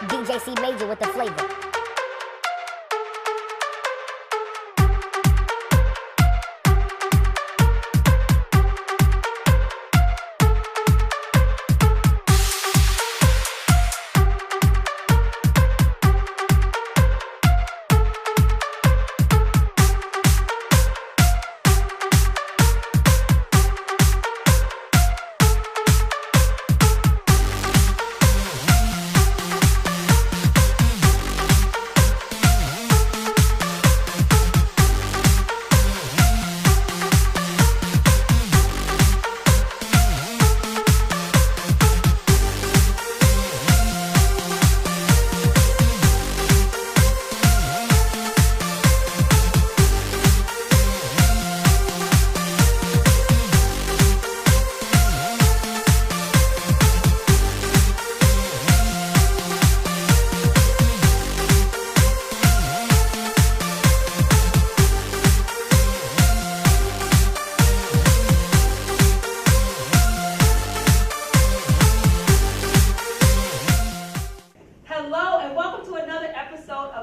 DJ C Major with the flavor.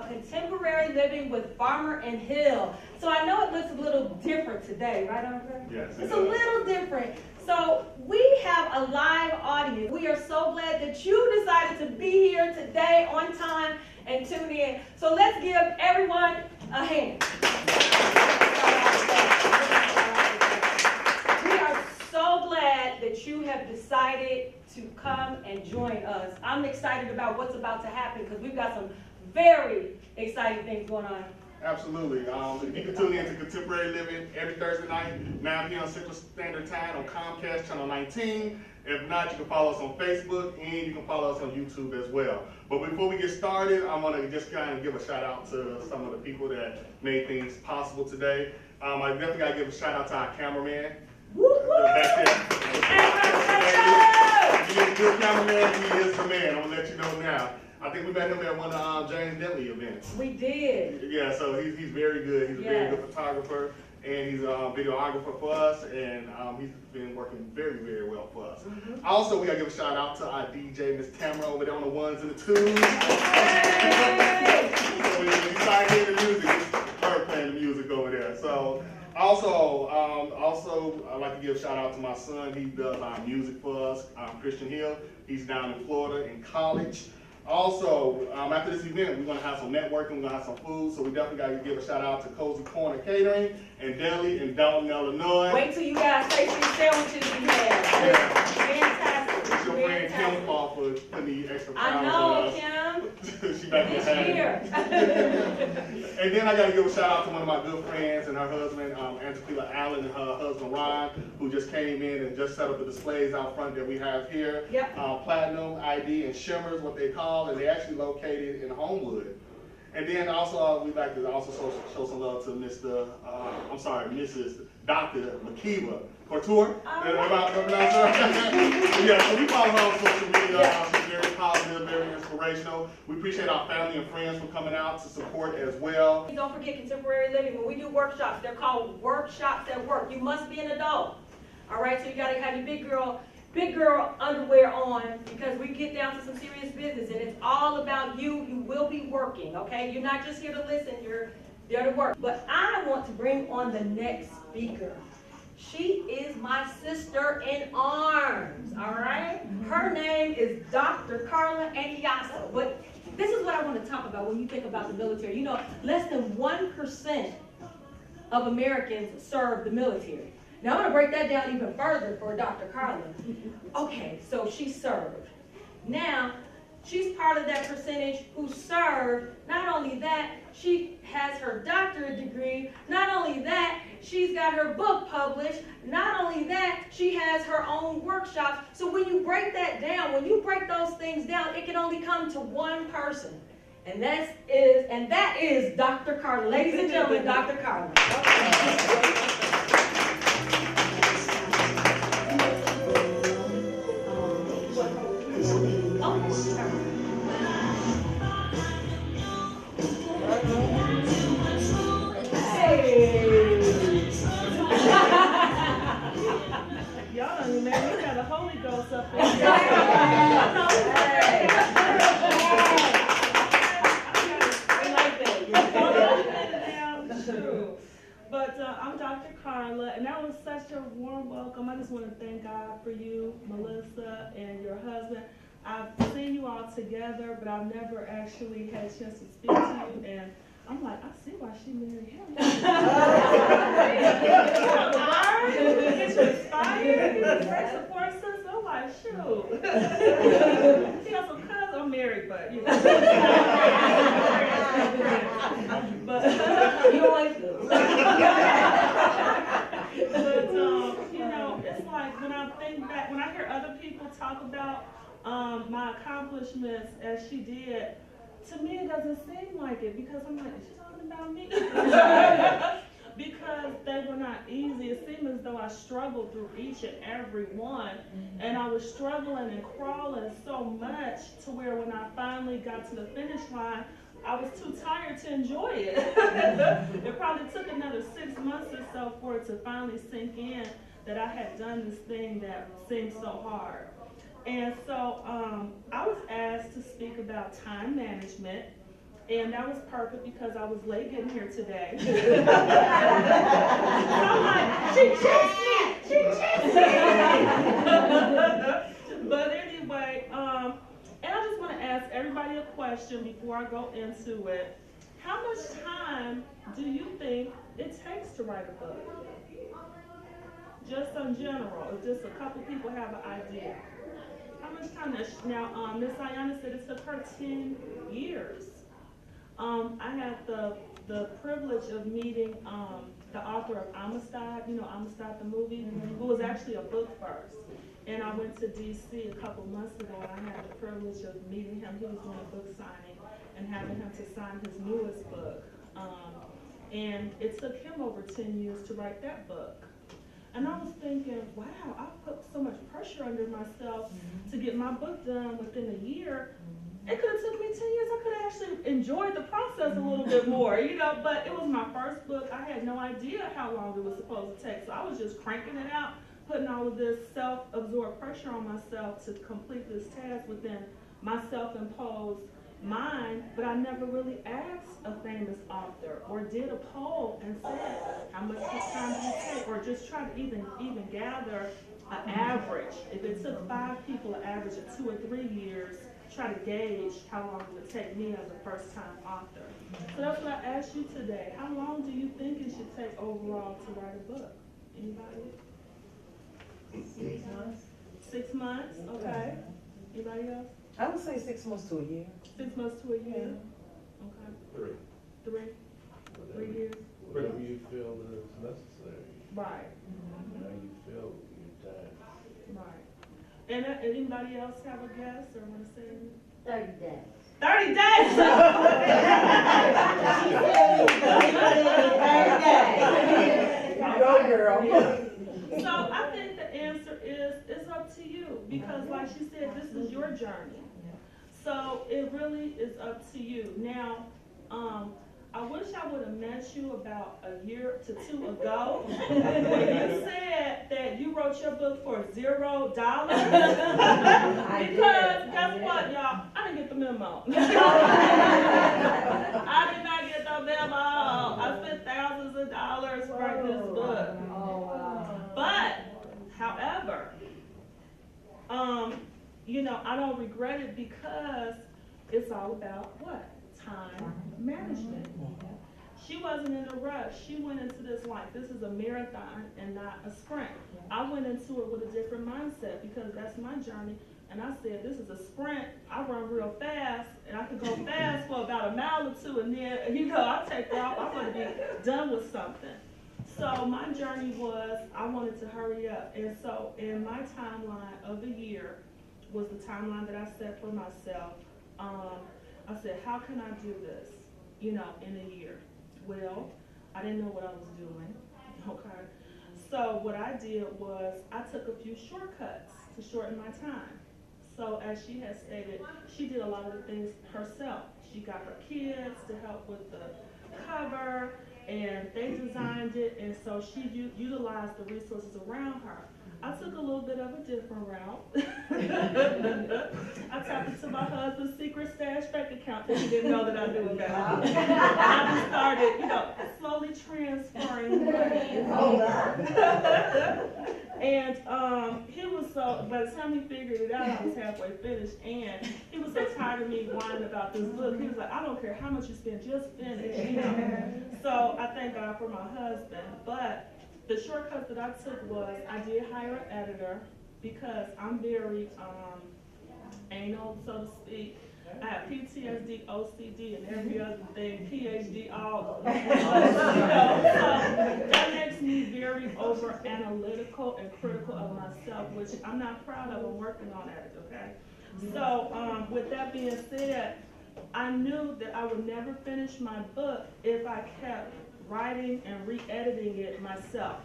Contemporary Living with Farmer and Hill. So I know it looks a little different today, right, Andre? Yes, it's a little different. So we have a live audience. We are so glad that you decided to be here today on time and tune in. So let's give everyone a hand. We are so glad that you have decided to come and join us. I'm excited about what's about to happen because we've got some very exciting things going on. Absolutely. You can tune in to Contemporary Living every Thursday night, 9 p.m. Central Standard Time on Comcast Channel 19. If not, you can follow us on Facebook and you can follow us on YouTube as well. But before we get started, I want to just kind of give a shout out to some of the people that made things possible today. I definitely got to give a shout out to our cameraman. Back there. He is a good cameraman. He is the man. I'm going to let you know now. I think we met him at one of James Dentley events. We did. Yeah, so he's very good. He's a very good photographer, and he's a videographer for us, and he's been working very, very well for us. Also, we got to give a shout out to our DJ, Miss Tamara, over there on the ones and the twos. Hey. So when you start hearing the music, it's her playing the music over there. So also, I'd like to give a shout out to my son. He does our music for us, Christian Hill. He's down in Florida in college. Also, after this event, we're going to have some networking, we're going to have some food, so we definitely got to give a shout out to Cozy Corner Catering and Deli in Dalton, Illinois. Wait till you guys taste these sandwiches we have. Yeah. Fantastic. It's your friend Kim fault for putting the extra I pounds know, on us. Kim. She back This behind. year. And then I got to give a shout out to one of my good friends and her husband, Angelina Allen, and her husband Ron, who just came in and just set up the displays out front that we have here. Yep. Platinum, ID, and Shimmer is what they call, and they're actually located in Homewood. And then also we'd like to also show some love to Mrs. Dr. Makiba Couture. Yeah, so we follow her on social media. Yeah. She's very positive, very inspirational. We appreciate our family and friends for coming out to support as well. Don't forget Contemporary Living. When we do workshops, they're called workshops at work. You must be an adult. All right, so you got to have your big girl underwear on because we get down to some serious business and it's all about you. You will be working, okay? You're not just here to listen, you're there to work. But I want to bring on the next speaker. She is my sister in arms, all right? Her name is Dr. Carla Anyaso. But this is what I want to talk about when you think about the military. You know, less than 1% of Americans serve the military. Now I'm going to break that down even further for Dr. Carla. Okay, so she served. Now, she's part of that percentage who served. Not only that, she has her doctorate degree. Not only that, she's got her book published. Not only that, she has her own workshops. So when you break that down, when you break those things down, it can only come to one person. And that is Dr. Carla. Ladies and gentlemen, Dr. Carla. Y'all don't even make me got the Holy Ghost up there. just want to thank God for you, Melissa, and your husband. I've seen you all together, but I've never actually had a chance to speak to you, and I'm like, I see why she married him. Get you inspired, he was great support system. I'm like, shoot. He got some cousins. I'm married, but you know. But You always do. But you know, it's like when I think back, when I hear other people talk about my accomplishments as she did, to me it doesn't seem like it, because I'm like, is she talking about me? Because they were not easy. It seemed as though I struggled through each and every one, and I was struggling and crawling so much to where when I finally got to the finish line, I was too tired to enjoy it. It probably took another 6 months or so for it to finally sink in that I had done this thing that seemed so hard. And so I was asked to speak about time management, and that was perfect because I was late getting here today. I'm like, she chased me! She chased me! But anyway, and I just want to ask everybody a question before I go into it. How much time do you think it takes to write a book? Just in general, if just a couple people have an idea. How much time? Now, Miss Ayana said it took her 10 years. I had the privilege of meeting the author of Amistad, you know Amistad the movie, who was actually a book first. And I went to DC a couple months ago, and I had the privilege of meeting him. He was doing a book signing and having him to sign his newest book. And it took him over 10 years to write that book. And I was thinking, wow, I put so much pressure under myself to get my book done within a year. It could have took me 10 years. I could have actually enjoyed the process a little bit more, you know, but it was my first book. I had no idea how long it was supposed to take. So I was just cranking it out, putting all of this self-absorbed pressure on myself to complete this task within my self-imposed mind, but I never really asked a famous author or did a poll and said, how much time did it take? Or just try to even gather an average. If it took 5 people, an average of 2 or 3 years, try to gauge how long it would take me as a first-time author. So that's what I asked you today. How long do you think it should take overall to write a book? Anybody? 6 months. 6 months? Okay. Anybody else? I would say 6 months to a year. 6 months to a year? Okay. 3 years? Whatever you feel is necessary. Right. How you feel your time. Right. And anybody else have a guess or want to say anything? 30 days. 30 days! 30 days. Go girl. So I think the answer is, it's up to you, because like she said, this is your journey. So it really is up to you. Now, I wish I would have met you about a year to 2 ago when you said that you wrote your book for $0. Because guess what, y'all? I didn't get the memo. I did not get the memo. I spent thousands of dollars writing this book. But, however, you know, I don't regret it because it's all about what? Time management. She wasn't in a rush. She went into this like this is a marathon and not a sprint. I went into it with a different mindset because that's my journey. And I said, this is a sprint. I run real fast, and I could go fast for about a mile or 2, and then, you know, I take off. I'm going to be done with something. So my journey was I wanted to hurry up. And so in my timeline of the year was the timeline that I set for myself. I said, how can I do this, you know, in a year? Well, I didn't know what I was doing, okay? So what I did was I took a few shortcuts to shorten my time. So as she has stated, she did a lot of the things herself. She got her kids to help with the cover, and they designed it, and so she utilized the resources around her. I took a little bit of a different route. I tapped into my husband's secret stash bank account that he didn't know that I knew about. I just started, you know, slowly transferring money. And he was so, by the time he figured it out, I was halfway finished, and he was so tired of me whining about this book. He was like, I don't care how much you spend, just finish, you know. So I thank God for my husband. But the shortcut that I took was I did hire an editor because I'm very anal, so to speak. I have PTSD, OCD, and every other thing, PhD, all. So that makes me very over analytical and critical of myself, which I'm not proud of. I'm working on that, okay? So with that being said, I knew that I would never finish my book if I kept writing and re-editing it myself.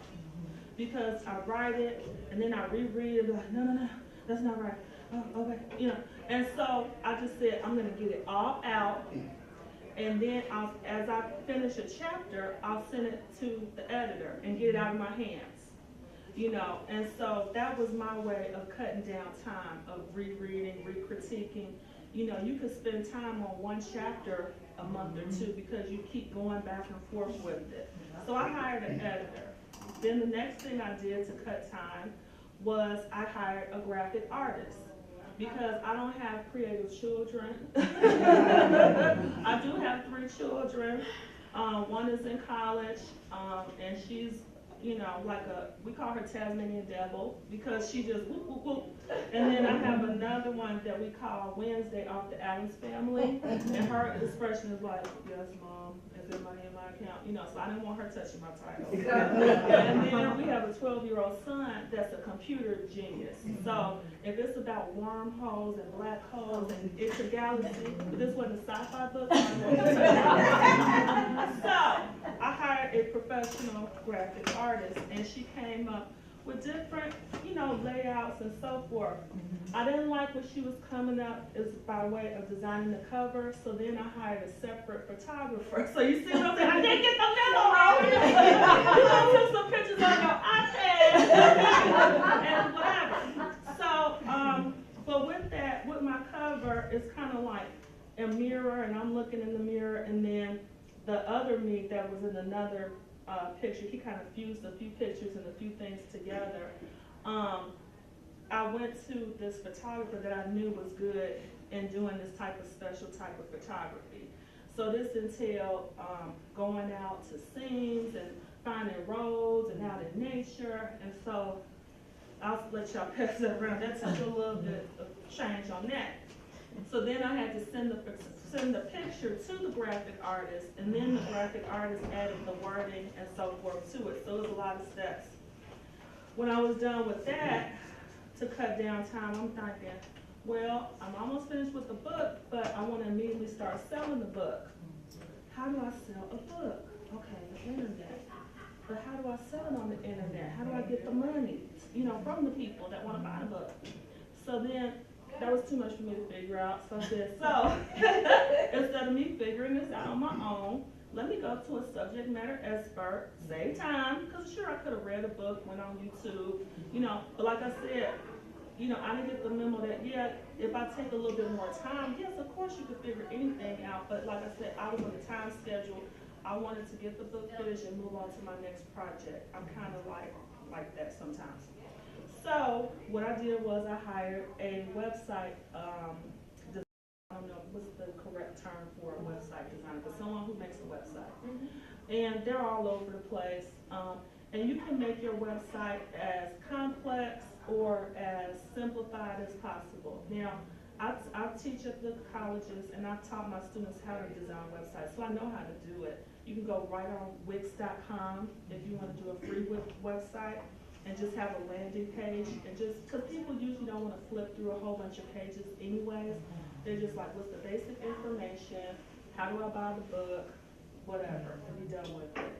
Because I write it and then I reread it, like, no, that's not right. Oh, okay, you know. And so I just said, I'm gonna get it all out, and then as I finish a chapter, I'll send it to the editor and get it out of my hands, you know. And so that was my way of cutting down time, of rereading, re-critiquing. You know, you could spend time on one chapter a month or two because you keep going back and forth with it. So I hired an editor. Then the next thing I did to cut time was I hired a graphic artist. Because I don't have creative children. I do have 3 children. One is in college, and she's, you know, we call her Tasmanian Devil, because she just whoop, whoop, whoop. And then I have another one that we call Wednesday off the Addams Family, and her expression is like, yes, Mom, is there money in my account? You know, so I didn't want her touching my title. And then we have a 12-year-old son that's a computer genius. So if it's about wormholes and black holes and it's a galaxy, but this wasn't a sci-fi book. So I hired a professional graphic artist, and she came up with different, you know, layouts and so forth. I didn't like what she was coming up as by way of designing the cover, so then I hired a separate photographer. So you see what I'm saying? I didn't get the memo, right? You gonna take some pictures on your iPad and whatever. So, but with that, with my cover, it's kind of like a mirror, and I'm looking in the mirror, and then the other me that was in another picture, he kind of fused a few pictures and a few things together. I went to this photographer that I knew was good in doing this type of special type of photography. So this entailed going out to scenes and finding roads and out in nature. And so I'll let y'all pass that around. That took a little bit of change on that. So then I had to send the picture to the graphic artist, and then the graphic artist added the wording and so forth to it. So it was a lot of steps. When I was done with that, to cut down time, I'm thinking, well, I'm almost finished with the book, but I want to immediately start selling the book. How do I sell a book? Okay, the internet. But how do I sell it on the internet? How do I get the money, you know, from the people that want to buy the book? So then, that was too much for me to figure out. So I said, instead of me figuring this out on my own, let me go to a subject matter expert, save time, because sure, I could have read a book, went on YouTube, you know, but like I said, you know, I didn't get the memo that, yeah, if I take a little bit more time, yes, of course you could figure anything out, but like I said, I was on a time schedule. I wanted to get the book finished and move on to my next project. I'm kind of like that sometimes. So what I did was I hired a website designer. I don't know what's the correct term for a website designer, but someone who makes a website. And they're all over the place. And you can make your website as complex or as simplified as possible. Now, I teach at the colleges, and I've taught my students how to design websites, so I know how to do it. You can go right on Wix.com if you want to do a free website, and just have a landing page, and just, because people usually don't want to flip through a whole bunch of pages anyways. They're just like, what's the basic information, how do I buy the book, whatever, and be done with it.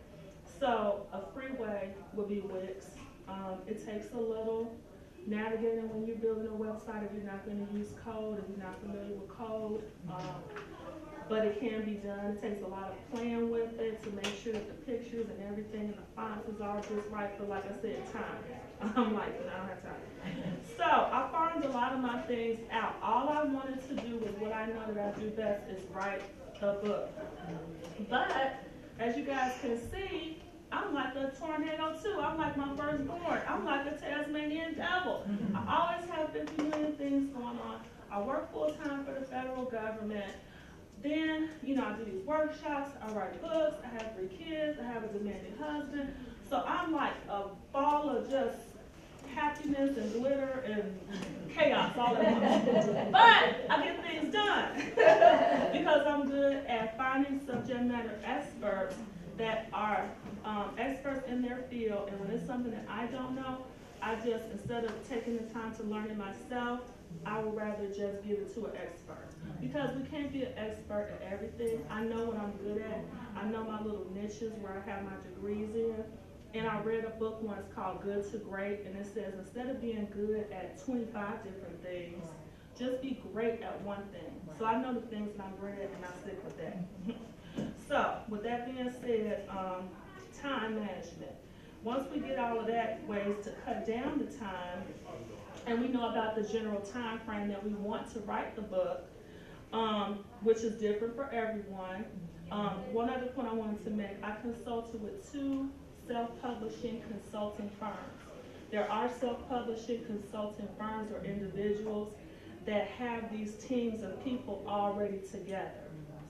So a free way would be Wix. It takes a little navigating when you're building a website if you're not going to use code, if you're not familiar with code. But it can be done. It takes a lot of playing with it to make sure that the pictures and everything and the fonts is all just right. But like I said, time. I'm like, I don't have time. So I farmed a lot of my things out. All I wanted to do was what I know that I do best is write a book. But as you guys can see, I'm like a tornado too. I'm like my firstborn. I'm like a Tasmanian devil. I always have 50 million things going on. I work full time for the federal government. Then, I do these workshops, I write books, I have 3 kids, I have a demanding husband. So I'm like a ball of just happiness and glitter and chaos all at once. But I get things done because I'm good at finding subject matter experts that are experts in their field. And when it's something that I don't know, I just, instead of taking the time to learn it myself, I would rather just give it to an expert. Because we can't be an expert at everything. I know what I'm good at. I know my little niches where I have my degrees in. And I read a book once called Good to Great, and it says instead of being good at 25 different things, just be great at one thing. So I know the things that I'm great at, and I stick with that. So, with that being said, time management. Once we get all of that, ways to cut down the time, and we know about the general time frame that we want to write the book, which is different for everyone. One other point I wanted to make, I consulted with 2 self-publishing consulting firms. There are self-publishing consulting firms or individuals that have these teams of people already together.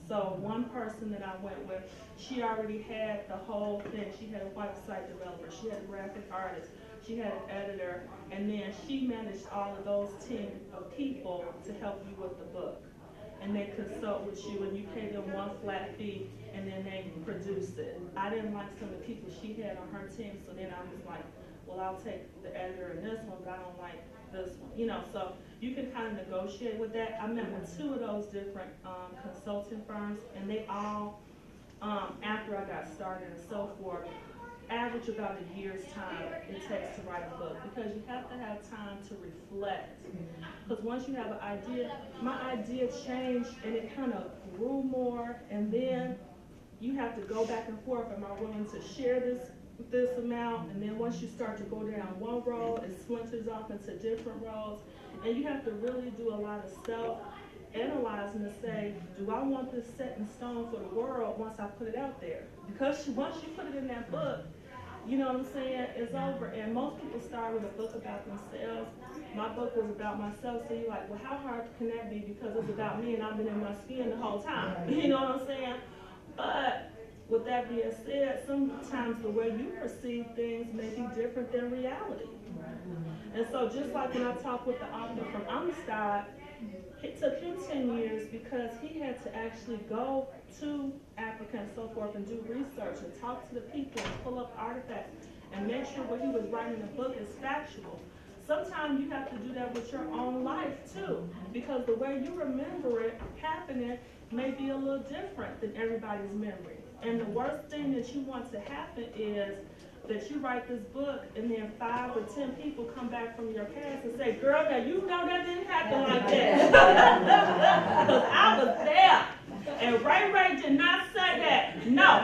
So one person that I went with, she already had the whole thing. She had a website developer, she had a graphic artist, she had an editor, and then she managed all of those team of people to help you with the book. And they consult with you, and you pay them one flat fee, and then they produce it. I didn't like some of the people she had on her team, so then I was like, well, I'll take the editor in this one, but I don't like this one. So you can kind of negotiate with that. I met with 2 of those different consulting firms, and they all, after I got started and so forth, average about a year's time it takes to write a book, because you have to have time to reflect. Because once you have an idea, my idea changed and it kind of grew more, and then you have to go back and forth. Am I willing to share this amount? And then once you start to go down one road, it splinters off into different roads, and you have to really do a lot of self-analyzing to say, do I want this set in stone for the world once I put it out there? Because once you put it in that book, you know what I'm saying, it's over. And most people start with a book about themselves. My book was about myself, so you're like, well, how hard can that be? Because it's about me, and I've been in my skin the whole time. You know what I'm saying? But with that being said, sometimes the way you perceive things may be different than reality. And so just like when I talked with the author from Amistad, it took him 10 years because he had to actually go to Africa and so forth and do research and talk to the people and pull up artifacts and make sure what he was writing in the book is factual. Sometimes you have to do that with your own life too, because the way you remember it happening may be a little different than everybody's memory. And the worst thing that you want to happen is that you write this book and then 5 or 10 people come back from your past and say, girl, now you know that didn't happen like that. Because I was there. And Ray did not say that. No,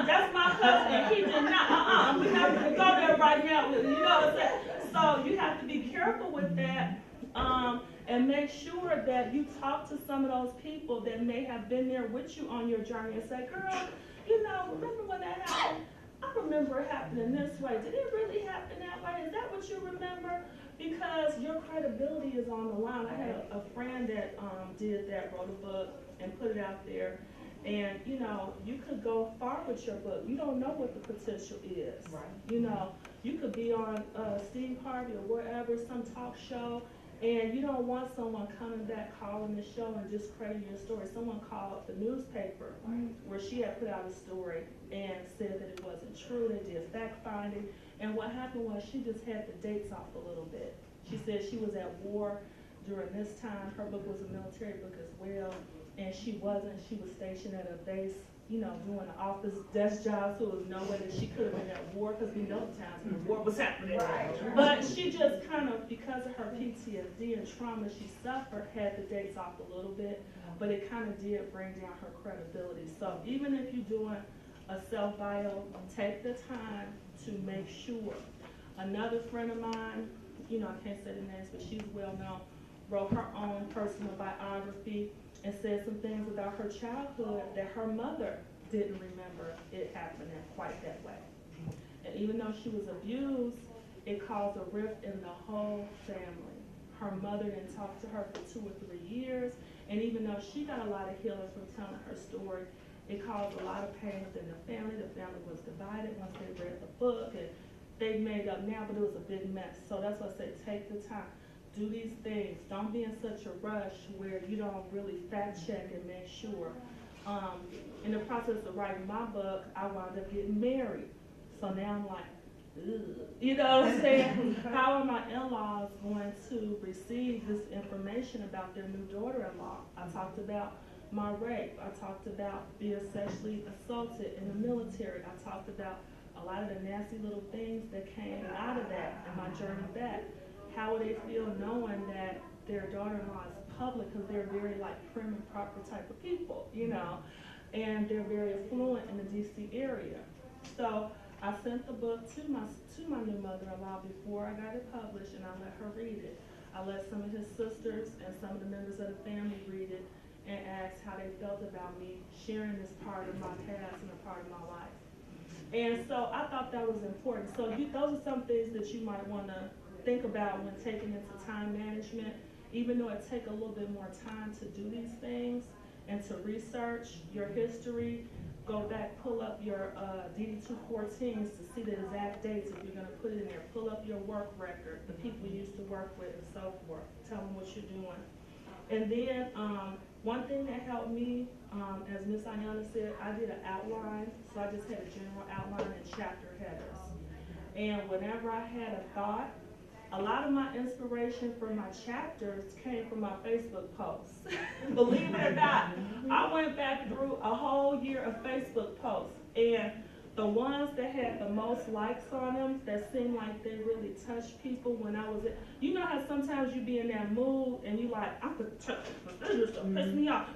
that's my cousin, and he did not, we're not going to go there right now. You know what I'm saying? So you have to be careful with that, and make sure that you talk to some of those people that may have been there with you on your journey and say, girl, remember when that happened? I remember it happening this way. Did it really happen that way? Is that what you remember? Because your credibility is on the line. I had a friend that did that, wrote a book and put it out there. And, you could go far with your book. You don't know what the potential is. Right. You could be on Steve Harvey or wherever, some talk show, and you don't want someone coming back calling the show and discrediting your story. Someone called the newspaper where she had put out a story and said that it wasn't true. They did fact finding, and what happened was she just had the dates off a little bit. She said she was at war during this time. Her book was a military book as well, and she wasn't. She was stationed at a base, doing an office desk job, so there was no way that she could have been at war, because we know the times when the war was happening. Right. But she just kind of, because of her PTSD and trauma she suffered, had the dates off a little bit, but it kind of did bring down her credibility. So even if you're doing a self-bio, take the time to make sure. Another friend of mine, I can't say the names, but she's well known, wrote her own personal biography and said some things about her childhood that her mother didn't remember it happening quite that way. And even though she was abused, it caused a rift in the whole family. Her mother didn't talk to her for 2 or 3 years, and even though she got a lot of healing from telling her story, it caused a lot of pain within the family. The family was divided once they read the book, and they made up now, but it was a big mess. So that's why I say take the time. Do these things. Don't be in such a rush where you don't really fact check and make sure. In the process of writing my book, I wound up getting married. So now I'm like, ugh. You know what I'm saying? How are my in-laws going to receive this information about their new daughter-in-law? I talked about my rape. I talked about being sexually assaulted in the military. I talked about a lot of the nasty little things that came out of that in my journey back. How would they feel knowing that their daughter-in-law is public, because they're very like prim and proper type of people, you know, and they're very affluent in the DC area. So I sent the book to my new mother-in-law before I got it published, and I let her read it. I let some of his sisters and some of the members of the family read it and asked how they felt about me sharing this part of my past and a part of my life. And so I thought that was important. So those are some things that you might want to think about when taking into time management. Even though it takes a little bit more time to do these things and to research your history, go back, pull up your DD-214s to see the exact dates if you're going to put it in there. Pull up your work record, the people you used to work with and so forth. Tell them what you're doing. And then one thing that helped me, as Miss Anyaso said, I did an outline. So I just had a general outline and chapter headers. And whenever I had a thought, a lot of my inspiration for my chapters came from my Facebook posts. Believe it or not, I went back through a whole year of Facebook posts, and the ones that had the most likes on them, that seemed like they really touched people when I was you know how sometimes you be in that mood and you like, I could touch this just to piss me off.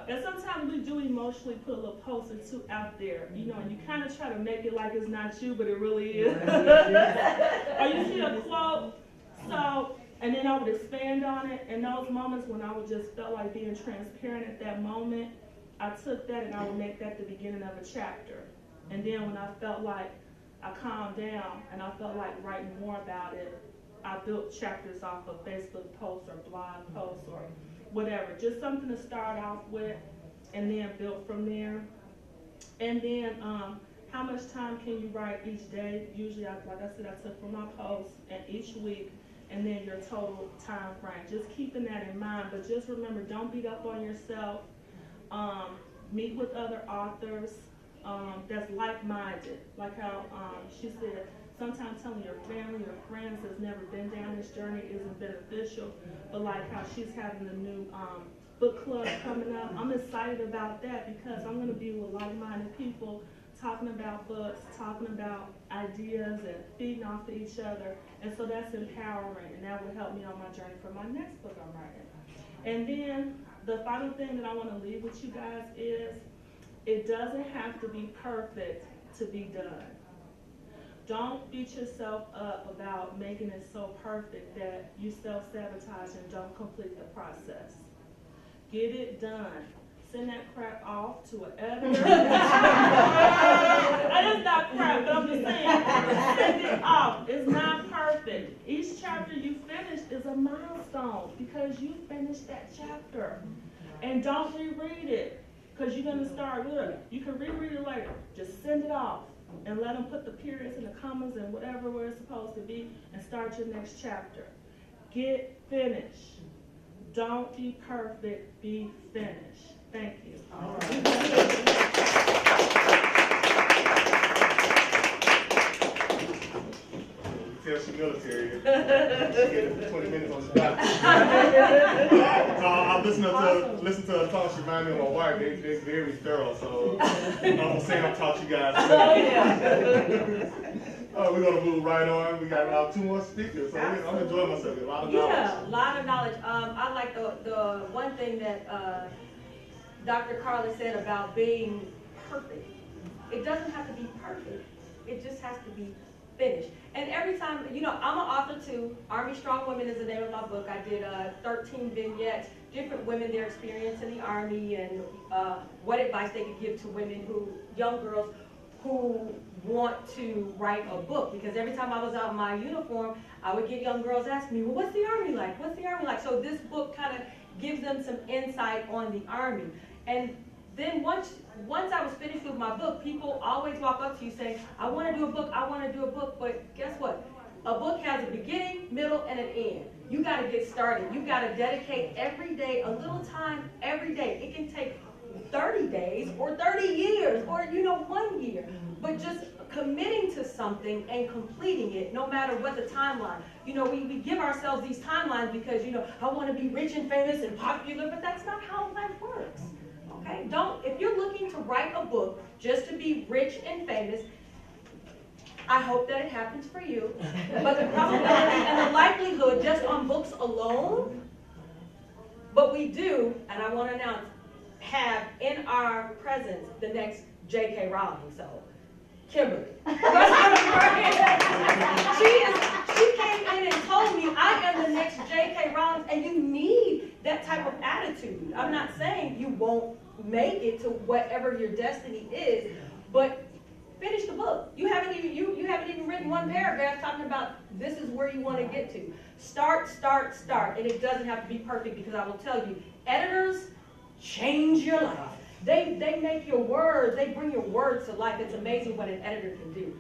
And sometimes we do emotionally put a little post or two out there, you know, and you kind of try to make it like it's not you, but it really is. Or you see a quote, so, and then I would expand on it. In those moments when I would just felt like being transparent at that moment, I took that and I would make that the beginning of a chapter. And then when I felt like I calmed down and I felt like writing more about it, I built chapters off of Facebook posts or blog posts or whatever. Just something to start off with and then build from there. And then how much time can you write each day? Usually, like I said, I took from my posts and each week, and then your total time frame. Just keeping that in mind, but just remember, don't beat up on yourself. Meet with other authors that's like-minded. Like how she said, sometimes telling your family or friends that's never been down this journey isn't beneficial, but like how she's having the new book club coming up. I'm excited about that because I'm going to be with like-minded people talking about books, talking about ideas, and feeding off of each other. And so that's empowering, and that will help me on my journey for my next book I'm writing. And then the final thing that I want to leave with you guys is it doesn't have to be perfect to be done. Don't beat yourself up about making it so perfect that you self-sabotage and don't complete the process. Get it done. Send that crap off to an editor. It's not crap, but I'm just saying, send it off. It's not perfect. Each chapter you finish is a milestone because you finished that chapter. And don't reread it because you're going to start with it. You can reread it later. Just send it off and let them put the periods and the commas and whatever where it's supposed to be and start your next chapter. Get finished. Don't be perfect, be finished. Thank you. All right. Tell she military. She get 20 minutes on the dot. I listen to her talk. She reminds me of my wife. They're very thorough. So I'm gonna say I've taught you guys. We're gonna move right on. We got 2 more speakers, so I'm enjoying myself. A lot of knowledge. Yeah, a lot of knowledge. I like the one thing that Dr. Carla said about being perfect. It doesn't have to be perfect. It just has to be finished. And every time, you know, I'm an author too. Army Strong Women is the name of my book. I did 13 vignettes, different women, their experience in the Army, and what advice they could give to women young girls who want to write a book, because every time I was out in my uniform, I would get young girls asking me, well, what's the Army like? What's the Army like? So this book kind of gives them some insight on the Army. And then once I was finished with my book, people always walk up to you saying, I want to do a book, I want to do a book, but guess what? A book has a beginning, middle, and an end. You got to get started. You got to dedicate every day, a little time every day. It can take 30 days or 30 years or 1 year, but just committing to something and completing it, no matter what the timeline. We give ourselves these timelines because I want to be rich and famous and popular, but that's not how life works. Okay? If you're looking to write a book just to be rich and famous, I hope that it happens for you. But the probability and the likelihood just on books alone, but we do, and I want to announce, have in our presence the next J.K. Rowling. So, Kimberly. she came in and told me, I am the next J.K. Rowling, and you need that type of attitude. I'm not saying you won't make it to whatever your destiny is, but finish the book. You haven't even written one paragraph talking about this is where you want to get to. Start, and it doesn't have to be perfect, because I will tell you, editors change your life. They make your words, they bring your words to life. It's amazing what an editor can do.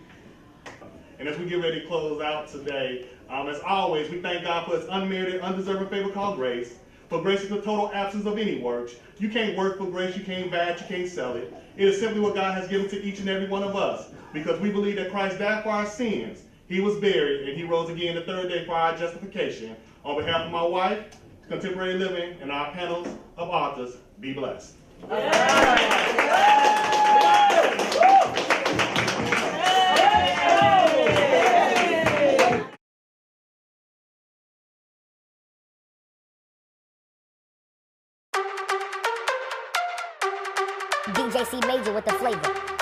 And as we get ready to close out today, as always, we thank God for His unmerited, undeserving favor called grace. For grace is the total absence of any works. You can't work for grace, you can't buy it, you can't sell it. It is simply what God has given to each and every one of us, because we believe that Christ died for our sins. He was buried, and He rose again the third day for our justification. On behalf of my wife, Contemporary Living, and our panels of authors, be blessed. DJ C Major with the flavor.